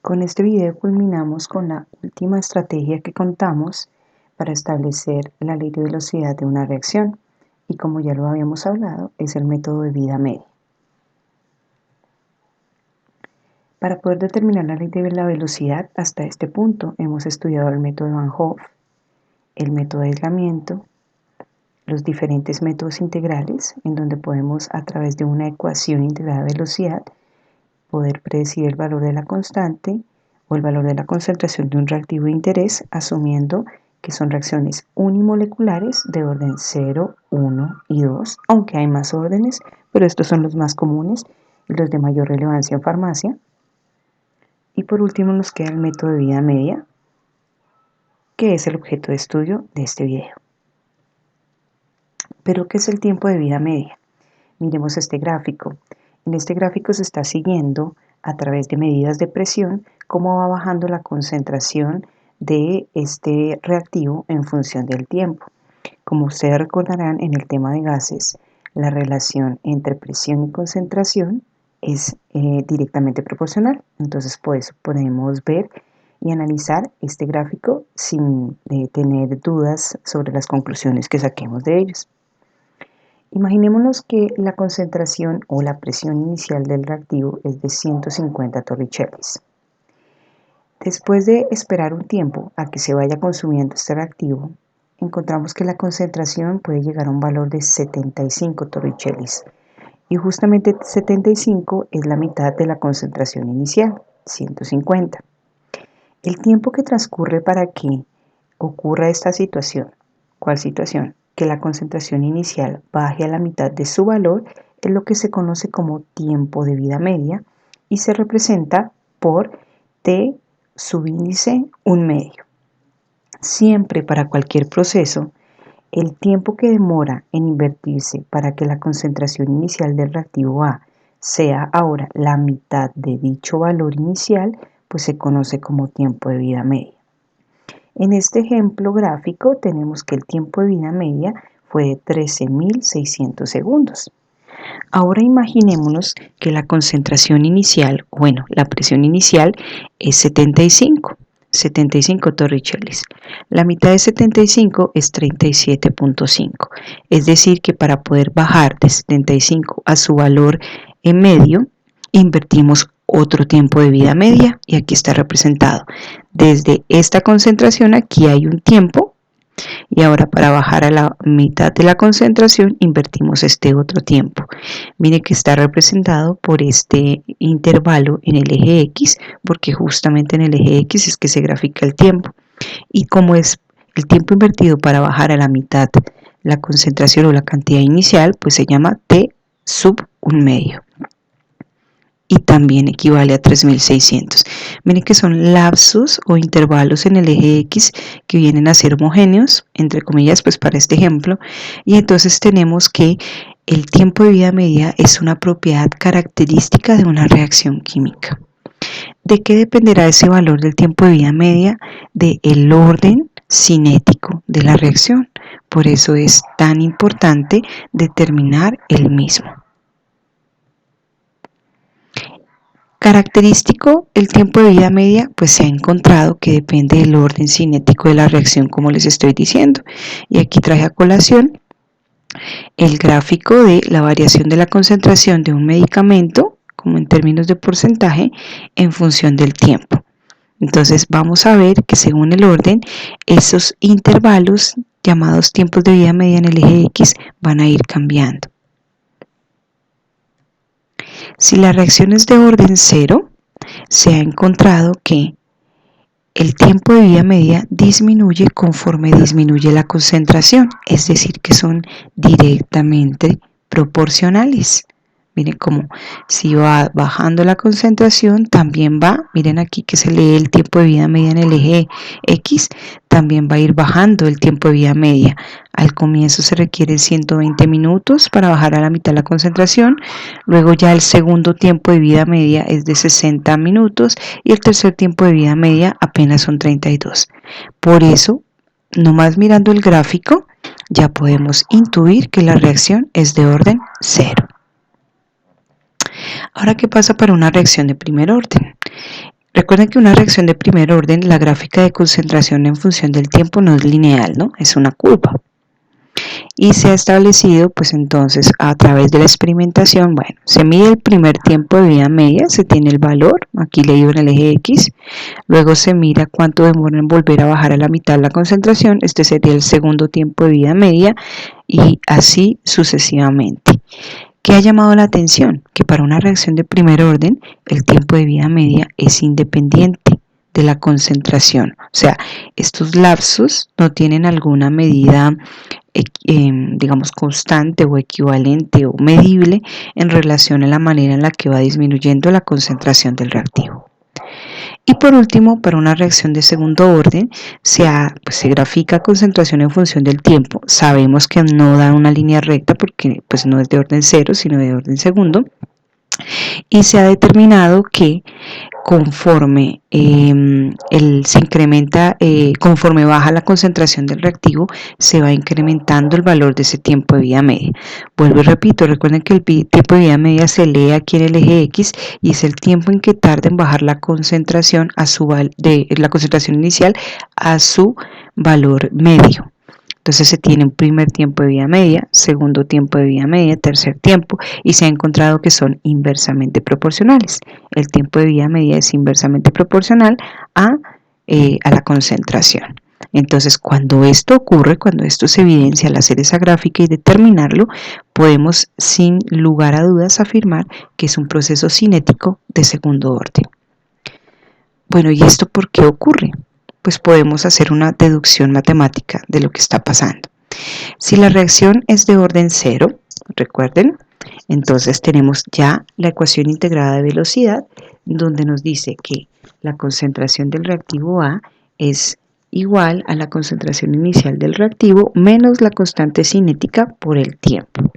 Con este video culminamos con la última estrategia que contamos para establecer la ley de velocidad de una reacción y, como ya lo habíamos hablado, es el método de vida media. Para poder determinar la ley de la velocidad, hasta este punto hemos estudiado el método de Van Hoff, el método de aislamiento, los diferentes métodos integrales en donde podemos, a través de una ecuación integrada de velocidad, poder predecir el valor de la constante o el valor de la concentración de un reactivo de interés, asumiendo que son reacciones unimoleculares de orden 0, 1 y 2, aunque hay más órdenes, pero estos son los más comunes y los de mayor relevancia en farmacia. Y por último nos queda el método de vida media, que es el objeto de estudio de este video. ¿Pero qué es el tiempo de vida media? Miremos este gráfico. En este gráfico se está siguiendo, a través de medidas de presión, cómo va bajando la concentración de este reactivo en función del tiempo. Como ustedes recordarán, en el tema de gases, la relación entre presión y concentración es directamente proporcional. Entonces, por eso podemos ver y analizar este gráfico sin tener dudas sobre las conclusiones que saquemos de ellos. Imaginémonos que la concentración o la presión inicial del reactivo es de 150 torricellis. Después de esperar un tiempo a que se vaya consumiendo este reactivo, encontramos que la concentración puede llegar a un valor de 75 torricellis. Y justamente 75 es la mitad de la concentración inicial, 150. El tiempo que transcurre para que ocurra esta situación, ¿cuál situación? Que la concentración inicial baje a la mitad de su valor, es lo que se conoce como tiempo de vida media y se representa por T subíndice 1 medio. Siempre para cualquier proceso, el tiempo que demora en invertirse para que la concentración inicial del reactivo A sea ahora la mitad de dicho valor inicial, pues se conoce como tiempo de vida media. En este ejemplo gráfico tenemos que el tiempo de vida media fue de 13.600 segundos. Ahora imaginémonos que la concentración inicial, la presión inicial es 75 torricellis. La mitad de 75 es 37.5. Es decir, que para poder bajar de 75 a su valor en medio, invertimos otro tiempo de vida media y aquí está representado. Desde esta concentración aquí hay un tiempo y ahora para bajar a la mitad de la concentración invertimos este otro tiempo. Mire que está representado por este intervalo en el eje X, porque justamente en el eje X es que se grafica el tiempo. Y como es el tiempo invertido para bajar a la mitad la concentración o la cantidad inicial, pues se llama T sub 1 medio. Y también equivale a 3600. Miren que son lapsos o intervalos en el eje X que vienen a ser homogéneos, entre comillas, pues para este ejemplo. Y entonces tenemos que el tiempo de vida media es una propiedad característica de una reacción química. ¿De qué dependerá ese valor del tiempo de vida media? Del orden cinético de la reacción. Por eso es tan importante determinar el mismo. Característico, el tiempo de vida media, pues se ha encontrado que depende del orden cinético de la reacción, como les estoy diciendo. Y aquí traje a colación el gráfico de la variación de la concentración de un medicamento, como en términos de porcentaje, en función del tiempo. Entonces vamos a ver que según el orden, esos intervalos llamados tiempos de vida media en el eje X van a ir cambiando. Si la reacción es de orden 0, se ha encontrado que el tiempo de vida media disminuye conforme disminuye la concentración, es decir, que son directamente proporcionales. Miren cómo si va bajando la concentración, también va, miren aquí que se lee el tiempo de vida media en el eje X, también va a ir bajando el tiempo de vida media. Al comienzo se requieren 120 minutos para bajar a la mitad la concentración, luego ya el segundo tiempo de vida media es de 60 minutos y el tercer tiempo de vida media apenas son 32. Por eso, nomás mirando el gráfico, ya podemos intuir que la reacción es de orden 0. Ahora, ¿qué pasa para una reacción de primer orden? Recuerden que una reacción de primer orden, la gráfica de concentración en función del tiempo no es lineal, ¿no? Es una curva. Y se ha establecido, pues entonces, a través de la experimentación, bueno, se mide el primer tiempo de vida media, se tiene el valor, aquí leído en el eje X, luego se mira cuánto demora en volver a bajar a la mitad la concentración, este sería el segundo tiempo de vida media, y así sucesivamente. ¿Qué ha llamado la atención? Que para una reacción de primer orden, el tiempo de vida media es independiente de la concentración. O sea, estos lapsos no tienen alguna medida, digamos, constante o equivalente o medible en relación a la manera en la que va disminuyendo la concentración del reactivo. Y por último, para una reacción de segundo orden, se grafica concentración en función del tiempo. Sabemos que no da una línea recta porque pues, no es de orden cero, sino de orden segundo. Y se ha determinado que conforme se incrementa, conforme baja la concentración del reactivo, se va incrementando el valor de ese tiempo de vida media. Vuelvo y repito, recuerden que el tiempo de vida media se lee aquí en el eje X y es el tiempo en que tarda en bajar la concentración la concentración inicial a su valor medio. Entonces se tiene un primer tiempo de vida media, segundo tiempo de vida media, tercer tiempo, y se ha encontrado que son inversamente proporcionales. El tiempo de vida media es inversamente proporcional a la concentración. Entonces, cuando esto ocurre, cuando esto se evidencia al hacer esa gráfica y determinarlo, podemos sin lugar a dudas afirmar que es un proceso cinético de segundo orden. Bueno, ¿y esto por qué ocurre? Pues podemos hacer una deducción matemática de lo que está pasando. Si la reacción es de orden cero, recuerden, entonces tenemos ya la ecuación integrada de velocidad, donde nos dice que la concentración del reactivo A es igual a la concentración inicial del reactivo menos la constante cinética por el tiempo.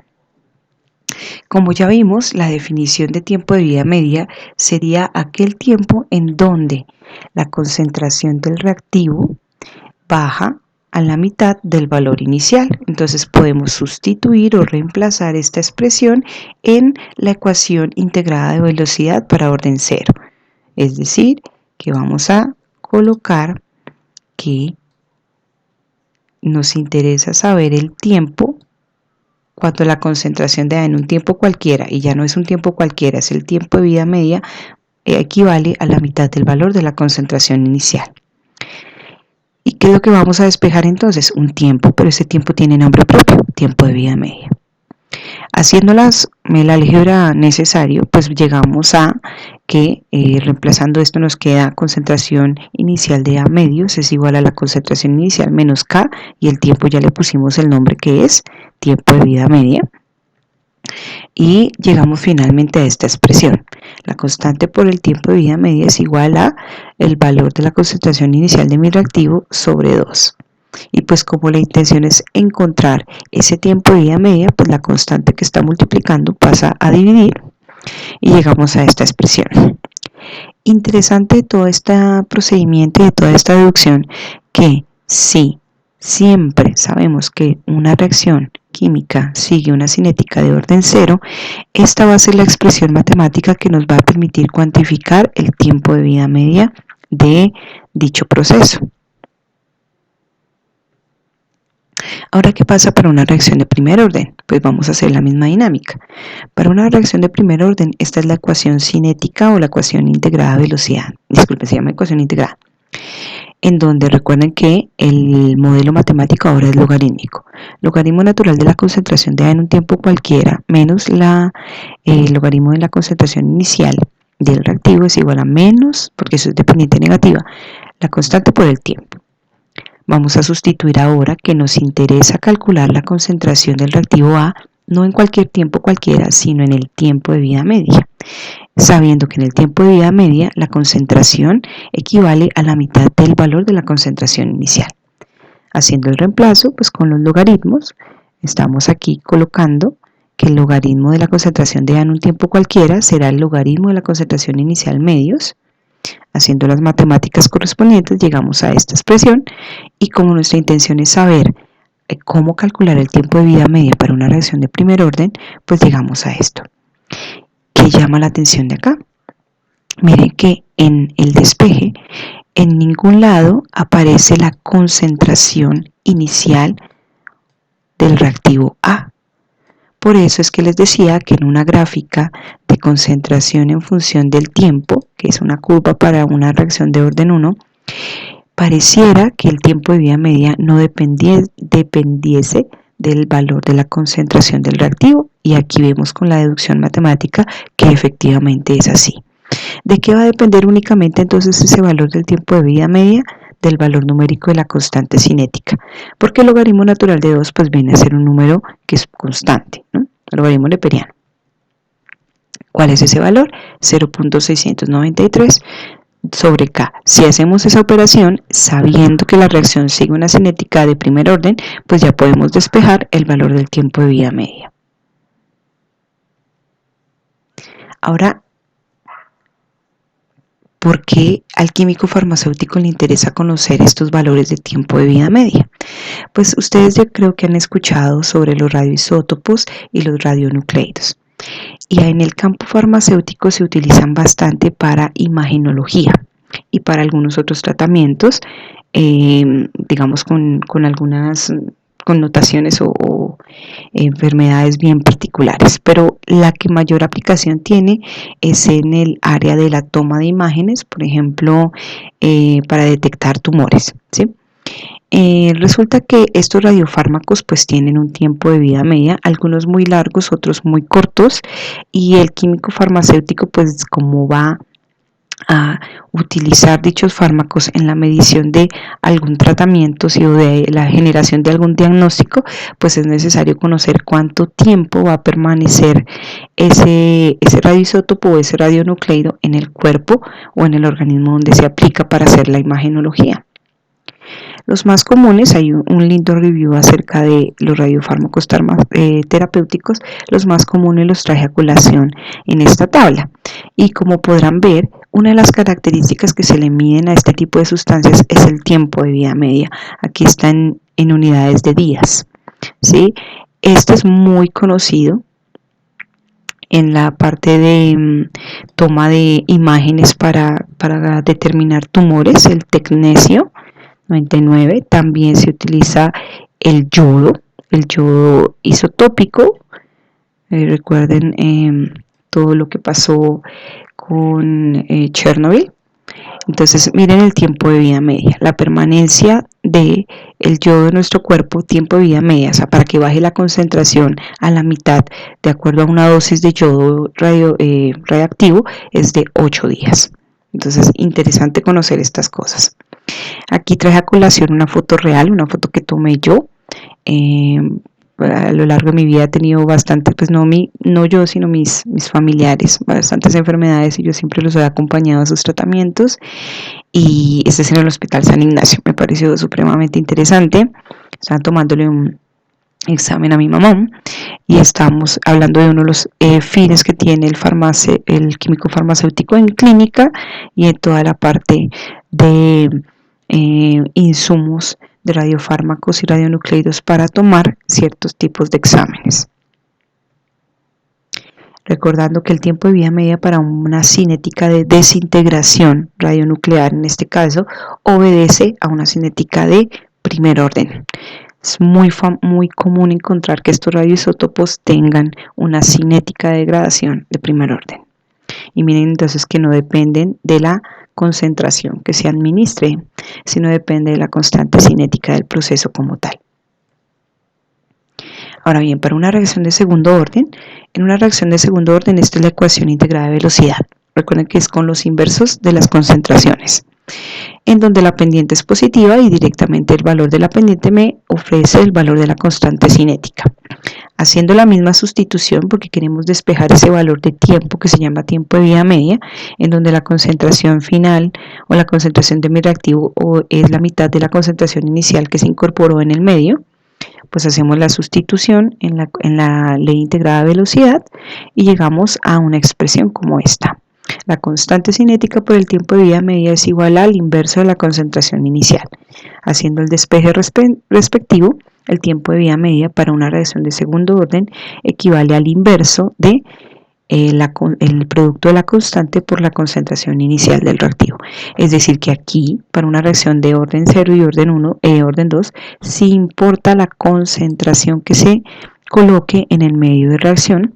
Como ya vimos, la definición de tiempo de vida media sería aquel tiempo en donde la concentración del reactivo baja a la mitad del valor inicial. Entonces podemos sustituir o reemplazar esta expresión en la ecuación integrada de velocidad para orden cero. Es decir, que vamos a colocar que nos interesa saber el tiempo cuando la concentración de A en un tiempo cualquiera, y ya no es un tiempo cualquiera, es el tiempo de vida media, equivale a la mitad del valor de la concentración inicial. ¿Y qué es lo que vamos a despejar entonces? Un tiempo, pero ese tiempo tiene nombre propio, tiempo de vida media. Haciendo el álgebra necesario, pues llegamos a que reemplazando esto nos queda concentración inicial de A medios es igual a la concentración inicial menos K, y el tiempo ya le pusimos el nombre que es tiempo de vida media. Y llegamos finalmente a esta expresión. La constante por el tiempo de vida media es igual a el valor de la concentración inicial de mi reactivo sobre 2. Y pues como la intención es encontrar ese tiempo de vida media, pues la constante que está multiplicando pasa a dividir y llegamos a esta expresión. Interesante de todo este procedimiento y de toda esta deducción que si siempre sabemos que una reacción química sigue una cinética de orden cero, esta va a ser la expresión matemática que nos va a permitir cuantificar el tiempo de vida media de dicho proceso. Ahora, ¿qué pasa para una reacción de primer orden? Pues vamos a hacer la misma dinámica. Para una reacción de primer orden, esta es la ecuación cinética o la ecuación integrada de velocidad. Disculpen, se llama ecuación integrada. En donde recuerden que el modelo matemático ahora es logarítmico. Logaritmo natural de la concentración de A en un tiempo cualquiera menos el logaritmo de la concentración inicial del reactivo es igual a menos, porque eso es dependiente negativa, la constante por el tiempo. Vamos a sustituir ahora que nos interesa calcular la concentración del reactivo A no en cualquier tiempo cualquiera, sino en el tiempo de vida media, sabiendo que en el tiempo de vida media la concentración equivale a la mitad del valor de la concentración inicial. Haciendo el reemplazo, pues con los logaritmos, estamos aquí colocando que el logaritmo de la concentración de A en un tiempo cualquiera será el logaritmo de la concentración inicial medios. Haciendo las matemáticas correspondientes llegamos a esta expresión, y como nuestra intención es saber cómo calcular el tiempo de vida media para una reacción de primer orden, pues llegamos a esto. ¿Qué llama la atención de acá? Miren que en el despeje en ningún lado aparece la concentración inicial del reactivo A. Por eso es que les decía que en una gráfica de concentración en función del tiempo, que es una curva para una reacción de orden 1, pareciera que el tiempo de vida media no dependiese del valor de la concentración del reactivo, y aquí vemos con la deducción matemática que efectivamente es así. ¿De qué va a depender únicamente entonces ese valor del tiempo de vida media? Del valor numérico de la constante cinética, porque el logaritmo natural de 2 pues viene a ser un número que es constante, ¿no? El logaritmo neperiano. ¿Cuál es ese valor? 0.693 sobre K. Si hacemos esa operación sabiendo que la reacción sigue una cinética de primer orden, pues ya podemos despejar el valor del tiempo de vida media. Ahora, ¿por qué al químico farmacéutico le interesa conocer estos valores de tiempo de vida media? Pues ustedes ya creo que han escuchado sobre los radioisótopos y los radionucleidos. Y en el campo farmacéutico se utilizan bastante para imagenología y para algunos otros tratamientos, digamos con algunas connotaciones o enfermedades bien particulares, pero la que mayor aplicación tiene es en el área de la toma de imágenes, por ejemplo, para detectar tumores, ¿sí? Resulta que estos radiofármacos pues tienen un tiempo de vida media, algunos muy largos, otros muy cortos, y el químico farmacéutico pues como va a utilizar dichos fármacos en la medición de algún tratamiento o de la generación de algún diagnóstico, pues es necesario conocer cuánto tiempo va a permanecer ese radioisótopo o ese radionucleido en el cuerpo o en el organismo donde se aplica para hacer la imagenología. Los más comunes, hay un lindo review acerca de los radiofármacos terapéuticos, los más comunes los traje a colación en esta tabla. Y como podrán ver, una de las características que se le miden a este tipo de sustancias es el tiempo de vida media. Aquí está en unidades de días, ¿sí? Este es muy conocido en la parte de toma de imágenes para determinar tumores, el tecnesio 99. También se utiliza el yodo isotópico. Recuerden todo lo que pasó con Chernobyl. Entonces miren el tiempo de vida media, la permanencia del yodo en nuestro cuerpo, tiempo de vida media, o sea, para que baje la concentración a la mitad de acuerdo a una dosis de yodo radioactivo es de 8 días. Entonces interesante conocer estas cosas. Aquí traje a colación una foto real, una foto que tomé yo. A lo largo de mi vida he tenido bastante, pues no yo, sino mis familiares, bastantes enfermedades, y yo siempre los he acompañado a sus tratamientos. Y este es en el Hospital San Ignacio, me pareció supremamente interesante. Estaban tomándole un examen a mi mamá y estamos hablando de uno de los fines que tiene el químico farmacéutico en clínica y en toda la parte de insumos de radiofármacos y radionucleidos para tomar ciertos tipos de exámenes. Recordando que el tiempo de vida media para una cinética de desintegración radionuclear, en este caso, obedece a una cinética de primer orden. Es muy común encontrar que estos radioisótopos tengan una cinética de degradación de primer orden. Y miren entonces que no dependen de la concentración que se administre, sino depende de la constante cinética del proceso como tal. Ahora bien, para una reacción de segundo orden, en una reacción de segundo orden esta es la ecuación integrada de velocidad. Recuerden que es con los inversos de las concentraciones, en donde la pendiente es positiva y directamente el valor de la pendiente me ofrece el valor de la constante cinética. Haciendo la misma sustitución, porque queremos despejar ese valor de tiempo que se llama tiempo de vida media, en donde la concentración final o la concentración de mi reactivo es la mitad de la concentración inicial que se incorporó en el medio, pues hacemos la sustitución en la ley integrada de velocidad y llegamos a una expresión como esta. La constante cinética por el tiempo de vida media es igual al inverso de la concentración inicial. Haciendo el despeje respectivo, el tiempo de vida media para una reacción de segundo orden equivale al inverso de el producto de la constante por la concentración inicial del reactivo. Es decir, que aquí, para una reacción de orden 0 y orden 1, orden 2, sí importa la concentración que se coloque en el medio de reacción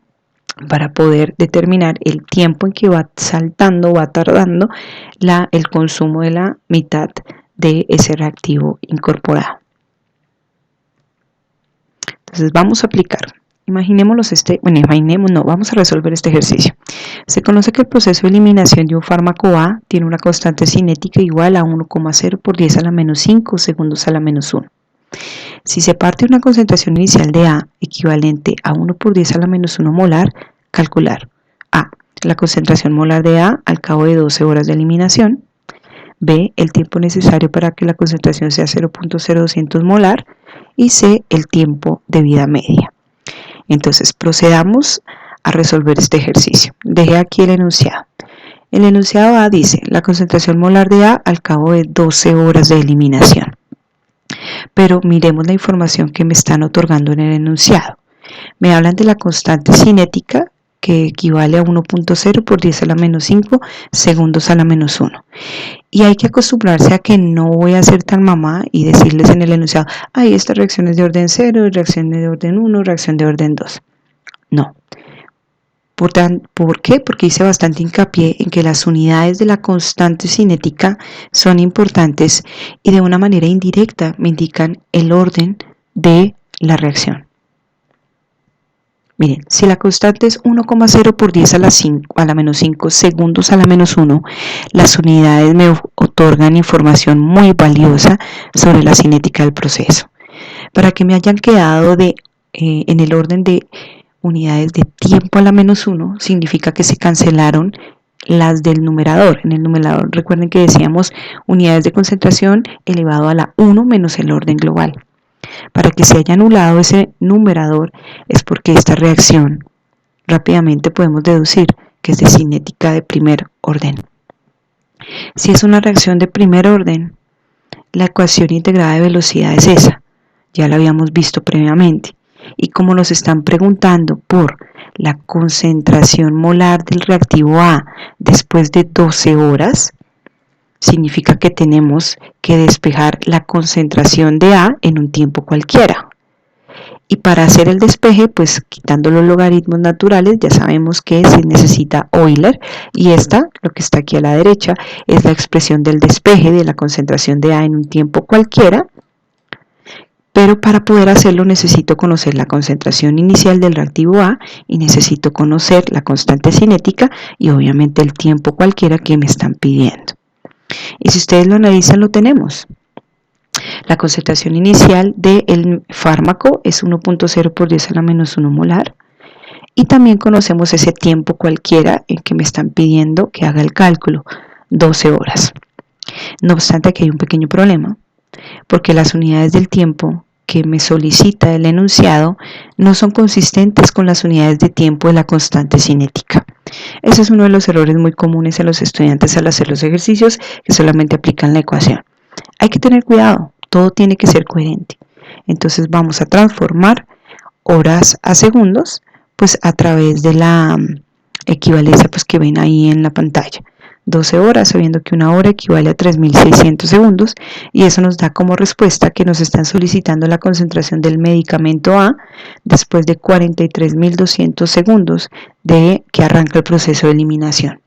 para poder determinar el tiempo en que va saltando, va tardando el consumo de la mitad de ese reactivo incorporado. Entonces vamos a aplicar. Vamos a resolver este ejercicio. Se conoce que el proceso de eliminación de un fármaco A tiene una constante cinética igual a 1,0 por 10 a la menos 5 segundos a la menos 1. Si se parte de una concentración inicial de A equivalente a 1 por 10 a la menos 1 molar, calcular A, la concentración molar de A al cabo de 12 horas de eliminación, B, el tiempo necesario para que la concentración sea 0.0200 molar, y C, el tiempo de vida media. Entonces procedamos a resolver este ejercicio. Dejé aquí el enunciado. El enunciado A dice la concentración molar de A al cabo de 12 horas de eliminación. Pero miremos la información que me están otorgando en el enunciado. Me hablan de la constante cinética, que equivale a 1.0 por 10 a la menos 5 segundos a la menos 1. Y hay que acostumbrarse a que no voy a ser tan mamá y decirles en el enunciado, esta reacción es de orden 0, reacción de orden 1, reacción de orden 2. No. ¿Por qué? Porque hice bastante hincapié en que las unidades de la constante cinética son importantes y de una manera indirecta me indican el orden de la reacción. Miren, si la constante es 1,0 por 10 a la menos 5 segundos a la menos 1, las unidades me otorgan información muy valiosa sobre la cinética del proceso. Para que me hayan quedado en el orden de unidades de tiempo a la menos 1, significa que se cancelaron las del numerador. En el numerador recuerden que decíamos unidades de concentración elevado a la 1 menos el orden global. Para que se haya anulado ese numerador es porque esta reacción rápidamente podemos deducir que es de cinética de primer orden. Si es una reacción de primer orden, la ecuación integrada de velocidad es esa, ya la habíamos visto previamente. Y como nos están preguntando por la concentración molar del reactivo A después de 12 horas, significa que tenemos que despejar la concentración de A en un tiempo cualquiera. Y para hacer el despeje, pues quitando los logaritmos naturales, ya sabemos que se necesita Euler, y lo que está aquí a la derecha, es la expresión del despeje de la concentración de A en un tiempo cualquiera. Pero para poder hacerlo necesito conocer la concentración inicial del reactivo A y necesito conocer la constante cinética y obviamente el tiempo cualquiera que me están pidiendo. Y si ustedes lo analizan, lo tenemos. La concentración inicial del fármaco es 1.0 por 10 a la menos 1 molar. Y también conocemos ese tiempo cualquiera en que me están pidiendo que haga el cálculo, 12 horas. No obstante, aquí hay un pequeño problema, porque las unidades del tiempo que me solicita el enunciado no son consistentes con las unidades de tiempo de la constante cinética. Ese es uno de los errores muy comunes en los estudiantes al hacer los ejercicios que solamente aplican la ecuación. Hay que tener cuidado, todo tiene que ser coherente. Entonces vamos a transformar horas a segundos, pues a través de la equivalencia pues, que ven ahí en la pantalla. 12 horas, sabiendo que una hora equivale a 3.600 segundos, y eso nos da como respuesta que nos están solicitando la concentración del medicamento A después de 43.200 segundos de que arranca el proceso de eliminación.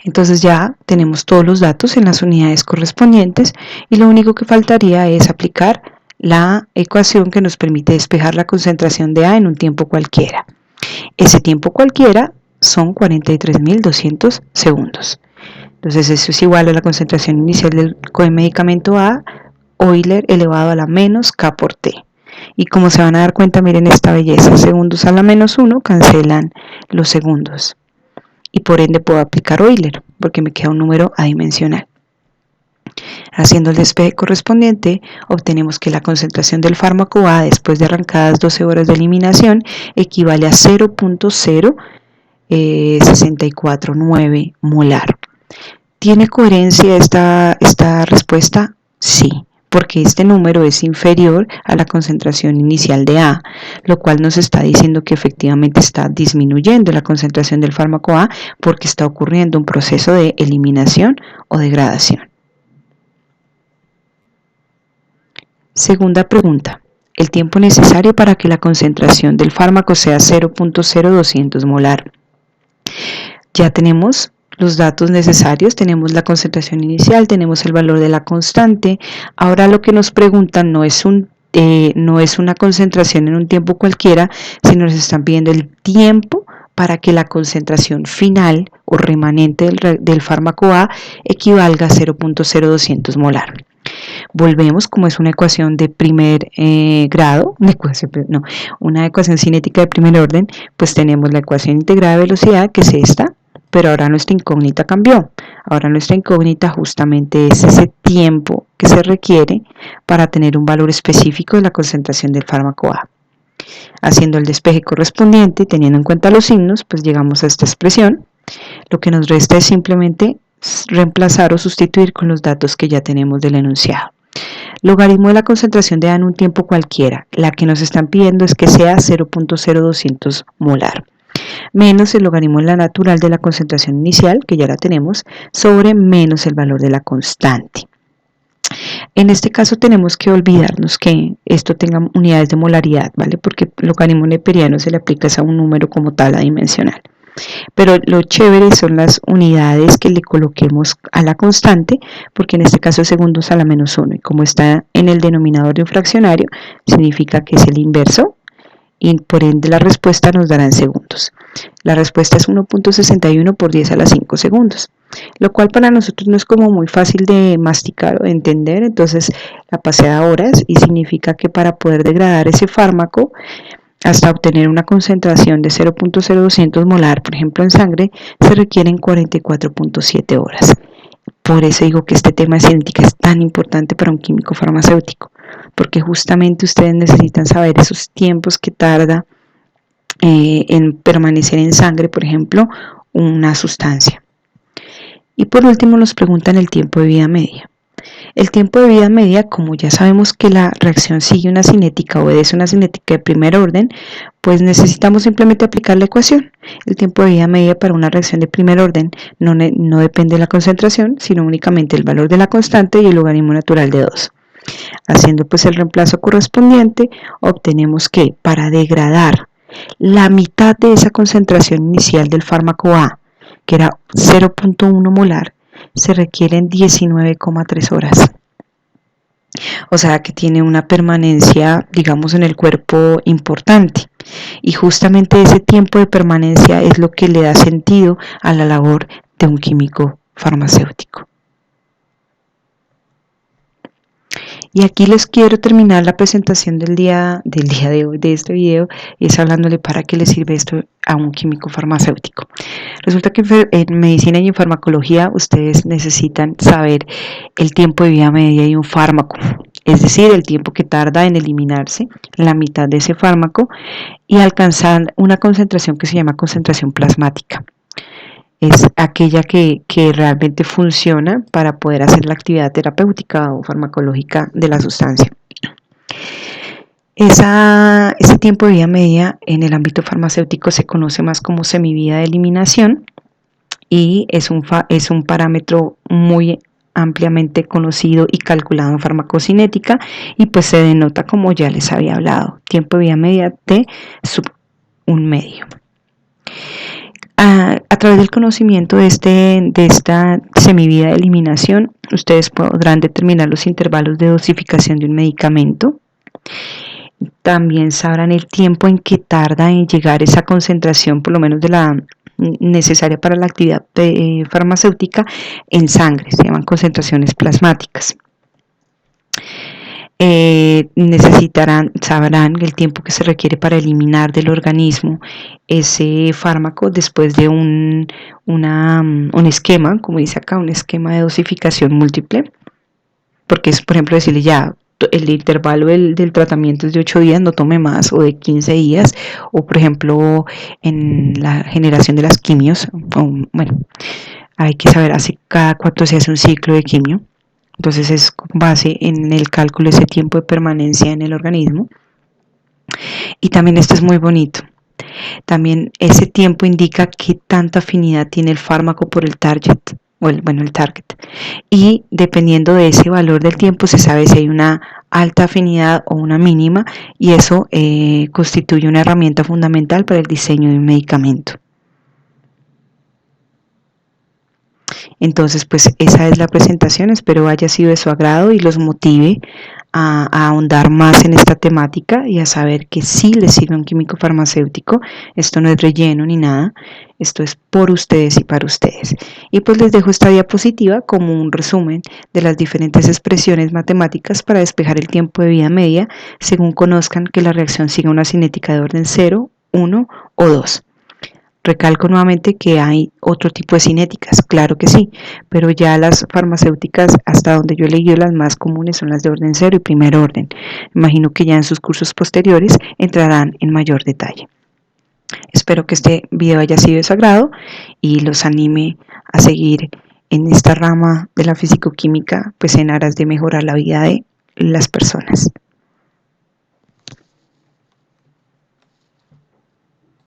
Entonces ya tenemos todos los datos en las unidades correspondientes y lo único que faltaría es aplicar la ecuación que nos permite despejar la concentración de A en un tiempo cualquiera. Ese tiempo cualquiera son 43.200 segundos. Entonces eso es igual a la concentración inicial del medicamento A, Euler elevado a la menos K por T. Y como se van a dar cuenta, miren esta belleza, segundos a la menos 1 cancelan los segundos. Y por ende puedo aplicar Euler, porque me queda un número adimensional. Haciendo el despeje correspondiente, obtenemos que la concentración del fármaco A después de arrancadas 12 horas de eliminación equivale a 0.0649 molar. ¿Tiene coherencia esta respuesta? Sí, porque este número es inferior a la concentración inicial de A, lo cual nos está diciendo que efectivamente está disminuyendo la concentración del fármaco A porque está ocurriendo un proceso de eliminación o degradación. Segunda pregunta. El tiempo necesario para que la concentración del fármaco sea 0.0200 molar. Ya tenemos los datos necesarios, tenemos la concentración inicial, tenemos el valor de la constante. Ahora lo que nos preguntan no es una concentración en un tiempo cualquiera, sino nos están pidiendo el tiempo para que la concentración final o remanente del fármaco A equivalga a 0.0200 molar. Volvemos, como es una ecuación de primer grado, una ecuación cinética de primer orden, pues tenemos la ecuación integrada de velocidad, que es esta, pero ahora nuestra incógnita cambió. Ahora nuestra incógnita justamente es ese tiempo que se requiere para tener un valor específico de la concentración del fármaco A. Haciendo el despeje correspondiente y teniendo en cuenta los signos, pues llegamos a esta expresión. Lo que nos resta es simplemente reemplazar o sustituir con los datos que ya tenemos del enunciado. Logaritmo de la concentración de A en un tiempo cualquiera. La que nos están pidiendo es que sea 0.0200 molar, menos el logaritmo de la natural de la concentración inicial, que ya la tenemos, sobre menos el valor de la constante. En este caso tenemos que olvidarnos que esto tenga unidades de molaridad, ¿vale? Porque el logaritmo neperiano se le aplica a un número como tal adimensional. Pero lo chévere son las unidades que le coloquemos a la constante, porque en este caso es segundos a la menos 1, y como está en el denominador de un fraccionario, significa que es el inverso, y por ende la respuesta nos dará en segundos. La respuesta es 1.61 por 10 a la 5 segundos, lo cual para nosotros no es como muy fácil de masticar o de entender, entonces la pasé a horas, y significa que para poder degradar ese fármaco hasta obtener una concentración de 0.0200 molar, por ejemplo en sangre, se requieren 44.7 horas. Por eso digo que este tema de cinética es tan importante para un químico farmacéutico, porque justamente ustedes necesitan saber esos tiempos que tarda en permanecer en sangre, por ejemplo, una sustancia. Y por último nos preguntan el tiempo de vida media. El tiempo de vida media, como ya sabemos que la reacción sigue una cinética, obedece una cinética de primer orden, pues necesitamos simplemente aplicar la ecuación. El tiempo de vida media para una reacción de primer orden no depende de la concentración, sino únicamente el valor de la constante y el logaritmo natural de 2. Haciendo pues el reemplazo correspondiente, obtenemos que para degradar la mitad de esa concentración inicial del fármaco A, que era 0.1 molar, se requieren 19,3 horas. O sea que tiene una permanencia, digamos, en el cuerpo importante. Y justamente ese tiempo de permanencia es lo que le da sentido a la labor de un químico farmacéutico. Y aquí les quiero terminar la presentación del día de hoy, de este video, es hablándole para qué le sirve esto a un químico farmacéutico. Resulta que en medicina y en farmacología ustedes necesitan saber el tiempo de vida media de un fármaco, es decir, el tiempo que tarda en eliminarse la mitad de ese fármaco y alcanzar una concentración que se llama concentración plasmática. Es aquella que realmente funciona para poder hacer la actividad terapéutica o farmacológica de la sustancia. Ese tiempo de vida media en el ámbito farmacéutico se conoce más como semivida de eliminación y es un parámetro muy ampliamente conocido y calculado en farmacocinética y pues se denota, como ya les había hablado, tiempo de vida media de sub 1 medio. A través del conocimiento de esta semivida de eliminación, ustedes podrán determinar los intervalos de dosificación de un medicamento. También sabrán el tiempo en que tarda en llegar esa concentración, por lo menos de la necesaria para la actividad farmacéutica, en sangre. Se llaman concentraciones plasmáticas. Sabrán el tiempo que se requiere para eliminar del organismo ese fármaco después de un esquema, como dice acá, un esquema de dosificación múltiple, porque es, por ejemplo, decirle ya, el intervalo del tratamiento es de 8 días, no tome más, o de 15 días, o por ejemplo, en la generación de las quimios, bueno, hay que saber, cada cuánto se hace un ciclo de quimio. Entonces es con base en el cálculo de ese tiempo de permanencia en el organismo. Y también esto es muy bonito. También ese tiempo indica qué tanta afinidad tiene el fármaco por el target, o el target. Y dependiendo de ese valor del tiempo se sabe si hay una alta afinidad o una mínima, y eso constituye una herramienta fundamental para el diseño de un medicamento. Entonces, pues esa es la presentación, espero haya sido de su agrado y los motive a ahondar más en esta temática y a saber que sí les sirve un químico farmacéutico. Esto no es relleno ni nada, esto es por ustedes y para ustedes. Y pues les dejo esta diapositiva como un resumen de las diferentes expresiones matemáticas para despejar el tiempo de vida media según conozcan que la reacción siga una cinética de orden 0, 1 o 2. Recalco nuevamente que hay otro tipo de cinéticas, claro que sí, pero ya las farmacéuticas, hasta donde yo he leído, las más comunes son las de orden 0 y primer orden. Imagino que ya en sus cursos posteriores entrarán en mayor detalle. Espero que este video haya sido de su agrado y los anime a seguir en esta rama de la fisicoquímica, pues en aras de mejorar la vida de las personas.